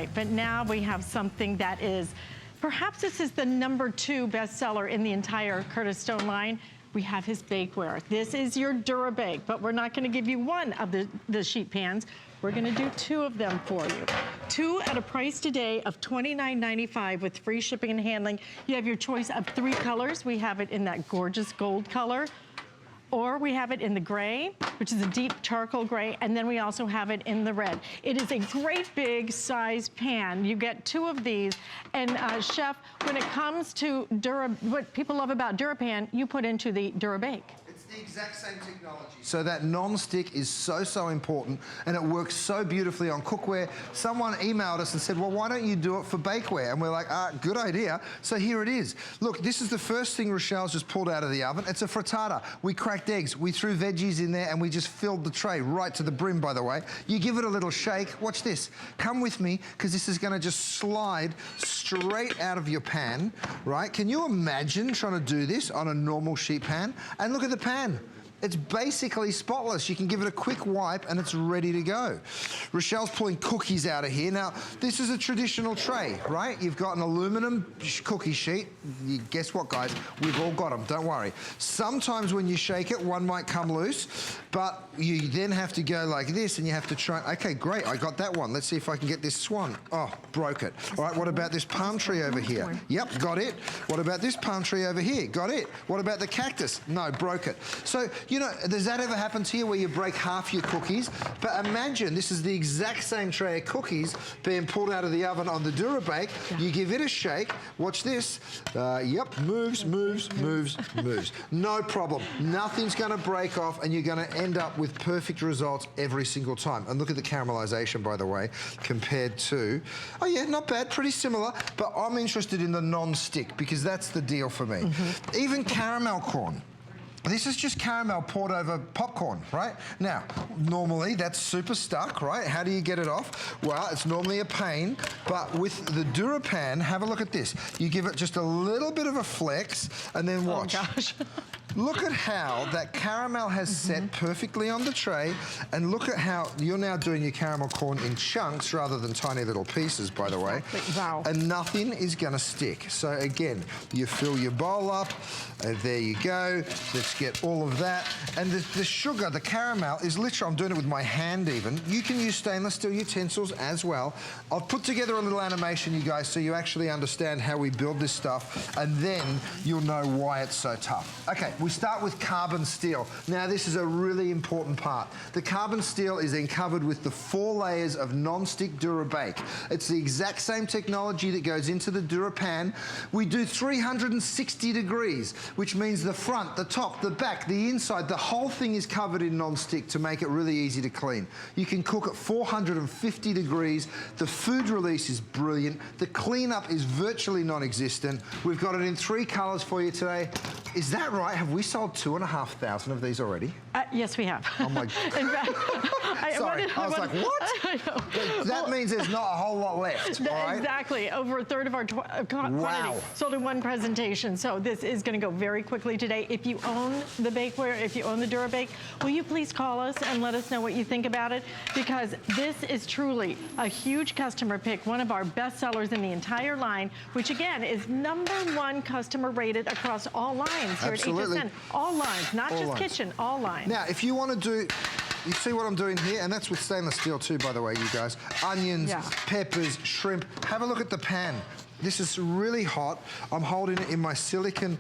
right, but now we have something that is, perhaps this is the #2 bestseller in the entire Curtis Stone line. We have his bakeware. This is your DuraBake, but we're not gonna give you one of the sheet pans. We're gonna do 2 of them for you. 2 at a price today of $29.95 with free shipping and handling. You have your choice of 3 colors. We have it in that gorgeous gold color, or we have it in the gray, which is a deep charcoal gray, and then we also have it in the red. It is a great big size pan. You get 2 of these, and Chef, when it comes to what people love about DuraPan, you put into the DuraBake. The exact same technology. So that non-stick is so important, and it works so beautifully on cookware. Someone emailed us and said, well, why don't you do it for bakeware? And we're like, good idea. So here it is. Look, this is the first thing Rochelle's just pulled out of the oven. It's a frittata. We cracked eggs, we threw veggies in there, and we just filled the tray right to the brim, by the way. You give it a little shake. Watch this. Come with me, because this is gonna just slide straight out of your pan, right? Can you imagine trying to do this on a normal sheet pan? And look at the pan. It's basically spotless. You can give it a quick wipe and it's ready to go. Rochelle's pulling cookies out of here. Now, this is a traditional tray, right? You've got an aluminum cookie sheet. Guess what, guys? We've all got them, don't worry. Sometimes when you shake it, one might come loose, but you then have to go like this and you have to try, okay, great, I got that one. Let's see if I can get this swan. Oh, broke it. All right, what about this palm tree over here? Yep, got it. What about this palm tree over here? Got it. What about the cactus? No, broke it. So, you know, does that ever happen to you where you break half your cookies? But imagine this is the exact same tray of cookies being pulled out of the oven on the DuraBake. Yeah. You give it a shake. Watch this. Yep, moves. No problem. Nothing's gonna break off and you're gonna end up with perfect results every single time. And look at the caramelization, by the way, compared to, oh yeah, not bad, pretty similar, but I'm interested in the non-stick because that's the deal for me. Even caramel corn. This is just caramel poured over popcorn, right? Now, normally that's super stuck, right? How do you get it off? Well, it's normally a pain, but with the DuraPan, have a look at this. You give it just a little bit of a flex and then watch. Oh gosh. Look at how that caramel has set perfectly on the tray, and look at how you're now doing your caramel corn in chunks rather than tiny little pieces, by the way. Wow. And nothing is gonna stick. So again, you fill your bowl up, there you go. Let's get all of that. And the sugar, the caramel is literally, I'm doing it with my hand even. You can use stainless steel utensils as well. I've put together a little animation, you guys, so you actually understand how we build this stuff, and then you'll know why it's so tough. Okay. We start with carbon steel. Now this is a really important part. The carbon steel is then covered with the 4 layers of non-stick DuraBake. It's the exact same technology that goes into the DuraPan. We do 360 degrees, which means the front, the top, the back, the inside, the whole thing is covered in non-stick to make it really easy to clean. You can cook at 450 degrees. The food release is brilliant. The cleanup is virtually non-existent. We've got it in 3 colors for you today. Is that right? Have we sold 2,500 of these already? Yes, we have. Oh my God. In fact, Sorry, I was like, what? That means there's not a whole lot left, all right? Exactly. Over a third of our quantity sold in 1 presentation. So this is going to go very quickly today. If you own the bakeware, if you own the DuraBake, will you please call us and let us know what you think about it? Because this is truly a huge customer pick, one of our best sellers in the entire line, which again is #1 customer rated across all lines here at HSN. All lines, not just kitchen, all lines. Now, if you want to do, you see what I'm doing here? And that's with stainless steel too, by the way, you guys. Onions, peppers, shrimp. Have a look at the pan. This is really hot. I'm holding it in my silicon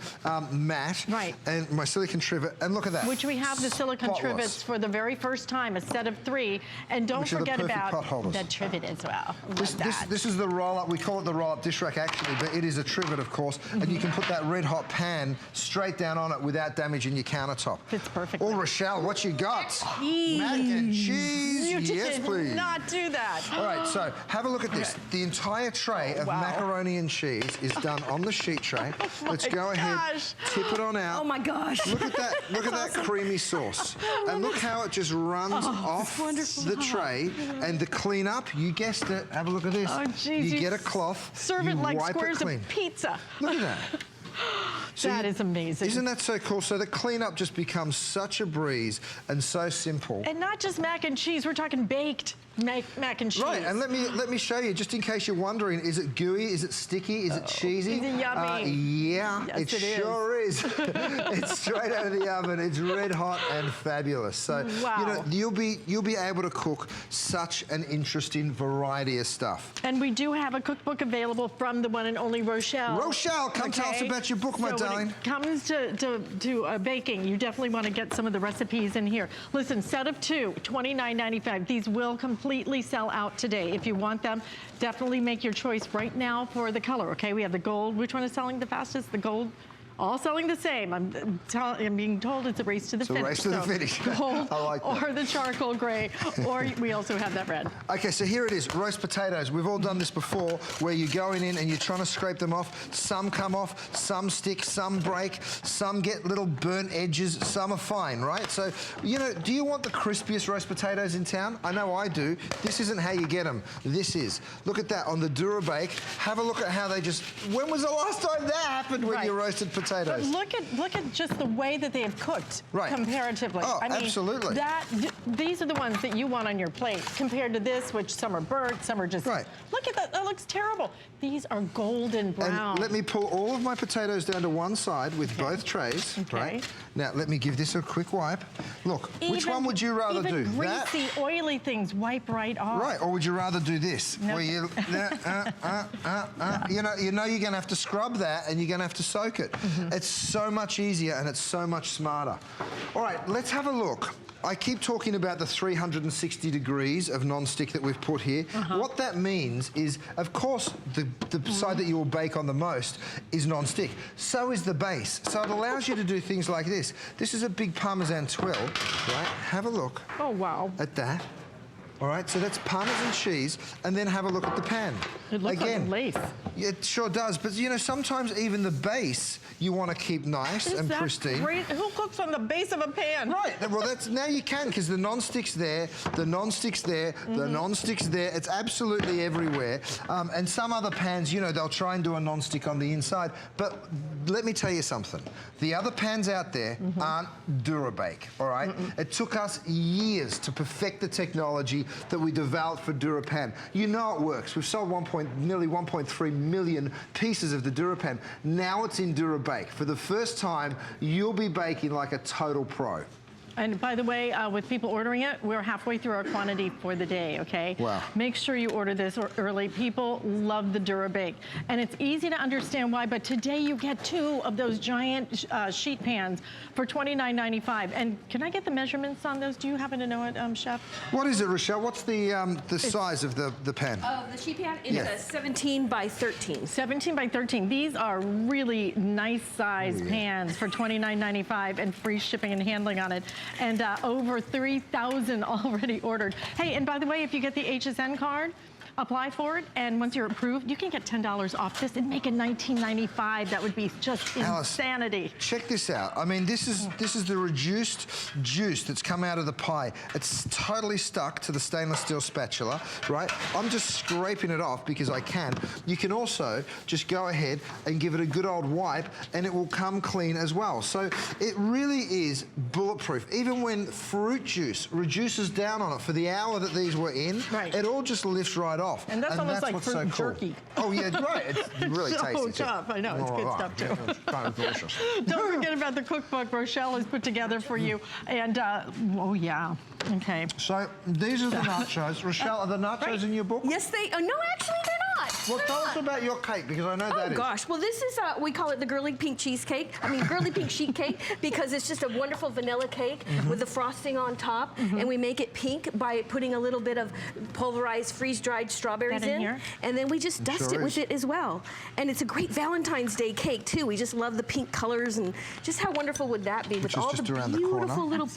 mat and my silicon trivet, and look at that. Which we have the silicon trivets for the very first time, a set of 3, and don't forget about the trivet as well. This is the roll-up. We call it the roll-up dish rack actually, but it is a trivet, of course, and you can put that red-hot pan straight down on it without damaging your countertop. Fits perfect. Oh, Rochelle, what you got? Mac and cheese. Yes, please. Not do that. All right, so have a look at this. The entire tray of macaroni and cheese is done on the sheet tray. Let's go ahead, tip it on out. Oh my gosh. Look at that, look at that creamy sauce. And look how it just runs off the tray. And the cleanup, you guessed it, have a look at this. Oh, geez, you get a cloth, serve it like squares of pizza. Look at that. So that is amazing. Isn't that so cool? So the cleanup just becomes such a breeze and so simple. And not just mac and cheese, we're talking baked. mac and cheese. Right, and let me show you, just in case you're wondering, is it gooey, is it sticky, is it cheesy? Is it yummy? Yeah, yes, it sure is. It's straight out of the oven, it's red hot and fabulous. So, wow. you know, you'll be able to cook such an interesting variety of stuff. And we do have a cookbook available from the one and only Rochelle. Rochelle, come tell us about your book, my darling. When it comes to baking, you definitely want to get some of the recipes in here. Listen, set of 2, $29.95. These will completely sell out today. If you want them, definitely make your choice right now for the color, okay? We have the gold. Which one is selling the fastest? The gold. All selling the same. I'm being told it's a race to the finish. It's a race to the finish. Gold I like that. or the charcoal gray, or we also have that red. Okay, so here it is, roast potatoes. We've all done this before, where you're going in and you're trying to scrape them off. Some come off, some stick, some break, some get little burnt edges, some are fine, right? So, you know, do you want the crispiest roast potatoes in town? I know I do. This isn't how you get them. This is. Look at that on the DuraBake. Have a look at how they just... When was the last time that happened when you roasted potatoes? But look at just the way that they have cooked comparatively. Oh, I mean, absolutely. These are the ones that you want on your plate compared to this, which some are burnt, some are just... Right. Look at that. That looks terrible. These are golden brown. And let me pull all of my potatoes down to one side with both trays. Okay. Right. Now, let me give this a quick wipe. Look, which one would you rather do? Even greasy, oily things wipe right off. Right, or would you rather do this? Nope. Where you, you know you're going to have to scrub that and you're going to have to soak it. It's so much easier and it's so much smarter. All right, let's have a look. I keep talking about the 360 degrees of non-stick that we've put here. What that means is, of course, the side that you will bake on the most is non-stick. So is the base. So it allows you to do things like this. This is a big Parmesan twill, right? Have a look. Oh, wow. At that. All right, so that's Parmesan cheese, and then have a look at the pan. It looks like lace. It sure does, but you know, sometimes even the base you want to keep nice and pristine. Great? Who cooks on the base of a pan? Right, well that's, now you can, because the non-stick's there, the non-stick's there, the non-stick's there, it's absolutely everywhere. And some other pans, you know, they'll try and do a non-stick on the inside, but let me tell you something. The other pans out there aren't DuraBake, all right? It took us years to perfect the technology that we developed for DuraPan. You know it works. We've sold nearly 1.3 million pieces of the DuraPan. Now it's in DuraBake. For the first time, you'll be baking like a total pro. And by the way, with people ordering it, we're halfway through our quantity for the day, okay? Wow. Make sure you order this early. People love the DuraBake. And it's easy to understand why, but today you get 2 of those giant sheet pans for $29.95. And can I get the measurements on those? Do you happen to know it, Chef? What is it, Rochelle? What's the size of the pan? The sheet pan is a 17 by 13. 17 by 13. These are really nice size pans for $29.95 and free shipping and handling on it. And over 3,000 already ordered. Hey, and by the way, if you get the HSN card, apply for it, and once you're approved, you can get $10 off this and make it $19.95. That would be just insanity. Alice, check this out. I mean, this is the reduced juice that's come out of the pie. It's totally stuck to the stainless steel spatula, right? I'm just scraping it off because I can. You can also just go ahead and give it a good old wipe, and it will come clean as well. So it really is bulletproof. Even when fruit juice reduces down on it for the hour that these were in, it all just lifts right off. And that's almost like fruit jerky. Oh yeah, right. It's really tasty. So tough. I know, it's good stuff too. It's kind of delicious. Don't forget about the cookbook Rochelle has put together for you. And, oh yeah, okay. So these are the nachos. Rochelle, are the nachos in your book? Yes, no, actually they're not. Well, tell us about your cake, because I know that is. Oh gosh, well this is, we call it the girly pink cheesecake. I mean, girly pink sheet cake, because it's just a wonderful vanilla cake with the frosting on top. And we make it pink by putting a little bit of pulverized, freeze-dried strawberries in. And then we just dust it with it as well. And it's a great Valentine's Day cake too. We just love the pink colors, and just how wonderful would that be with all the beautiful little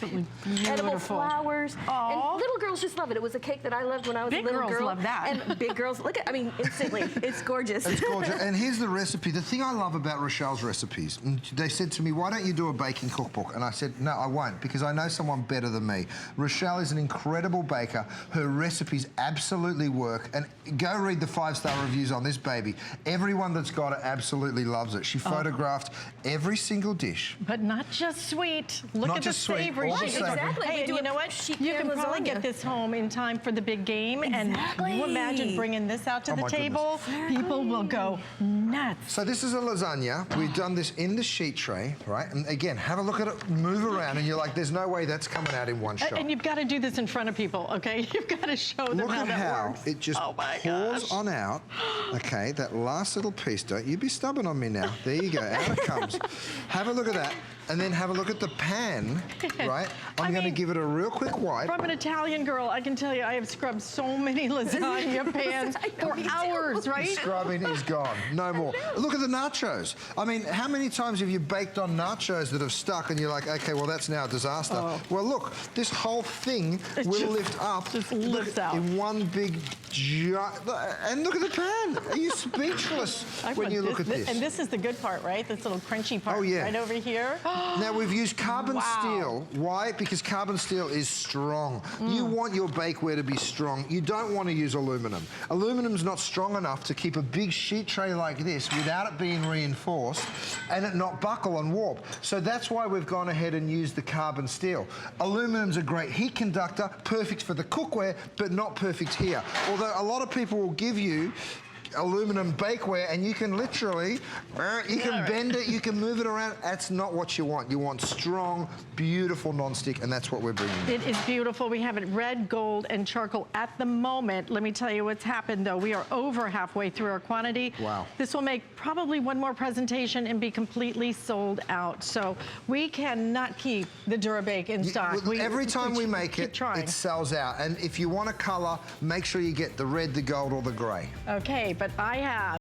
edible flowers. And little girls just love it. It was a cake that I loved when I was a little girl. Big girls love that. And big girls, look at, I mean, instantly. Absolutely. It's gorgeous. It's gorgeous. And here's the recipe. The thing I love about Rochelle's recipes, and they said to me, why don't you do a baking cookbook? And I said, no, I won't, because I know someone better than me. Rochelle is an incredible baker. Her recipes absolutely work. And go read the 5-star reviews on this baby. Everyone that's got it absolutely loves it. She photographed every single dish. But not just sweet. Look Not at the just sweet, savory. all the She- savory. Exactly. Hey, We and do you a know what? sheet You pan can probably lasagna. get this home in time for the big game. And can you imagine bringing this out to the my table? People will go nuts. So this is a lasagna. We've done this in the sheet tray, right? And again, have a look at it, move around, and you're like, there's no way that's coming out in one shot. And you've got to do this in front of people, okay? You've got to show them Look how at that how works. it just Oh my pours gosh. on out. Okay, that last little piece. Don't you be stubborn on me now. There you go. Out it comes. Have a look at that. And then have a look at the pan, right? I'm going to mean, give it a real quick wipe. From an Italian girl, I can tell you I have scrubbed so many lasagna pans for hours, right? Scrubbing is gone. No more. Look at the nachos. I mean, how many times have you baked on nachos that have stuck and you're like, okay, well, that's now a disaster. Oh. Well, look, this whole thing will just- lift up. just Look, lifts out. in one big and look at the pan. Are you speechless I when want you look at this? And this is the good part, right? This little crunchy part Oh, yeah. right over here. Now, we've used carbon Wow. steel. Why? Because carbon steel is strong. You want your bakeware to be strong. You don't want to use aluminum. Aluminum's not strong enough to keep a big sheet tray like this without it being reinforced and it not buckle and warp. So that's why we've gone ahead and used the carbon steel. Aluminum's a great heat conductor, perfect for the cookware, but not perfect here. Although a lot of people will give you aluminum bakeware and you can literally, you can bend it, you can move it around. That's not what you want. You want strong, beautiful nonstick, and that's what we're bringing. It is beautiful. We have it red, gold, and charcoal at the moment. Let me tell you what's happened, though. We are over halfway through our quantity. Wow. This will make probably one more presentation and be completely sold out. So we cannot keep the DuraBake in stock. Every time we make keep it, trying. it sells out. And if you want a color, make sure you get the red, the gold, or the gray. Okay, but I have